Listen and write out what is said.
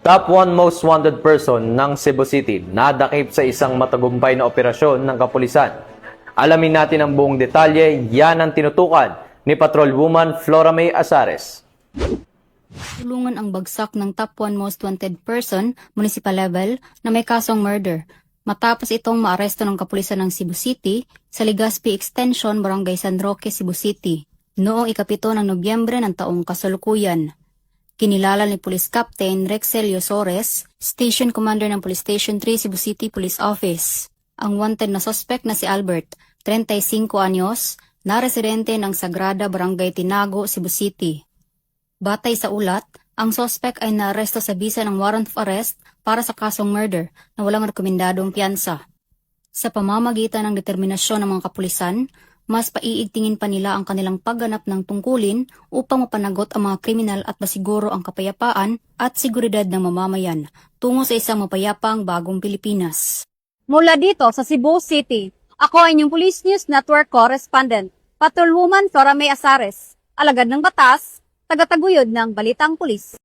Top 1 most wanted person ng Cebu City nadakip sa isang matagumpay na operasyon ng kapulisan. Alamin natin ang buong detalye, yan ang tinutukan ni Patrolwoman Flora May Azares. Tulungan ang bagsak ng top 1 most wanted person, municipal level, na may kasong murder. Matapos itong maaresto ng kapulisan ng Cebu City sa Legazpi Extension, Barangay San Roque, Cebu City, noong 7 ng Nobyembre ng taong kasalukuyan. Kinilala ni Police Captain Rexelio Sores, Station Commander ng Police Station 3 Cebu City Police Office, ang wanted na suspect na si Albert, 35 anyos, na residente ng Sagrada, Barangay Tinago, Cebu City. Batay sa ulat, ang suspect ay naaresto sa bisa ng warrant of arrest para sa kasong murder na walang rekomendadong piyansa. Sa pamamagitan ng determinasyon ng mga kapulisan, mas paiigtingin pa nila ang kanilang pagganap ng tungkulin upang mapanagot ang mga kriminal at masiguro ang kapayapaan at seguridad ng mamamayan tungo sa isang mapayapang bagong Pilipinas. Mula dito sa Cebu City, ako ay inyong Police News Network Correspondent, Patrolwoman Flora May Azares, alagad ng batas, tagataguyod ng Balitang Pulis.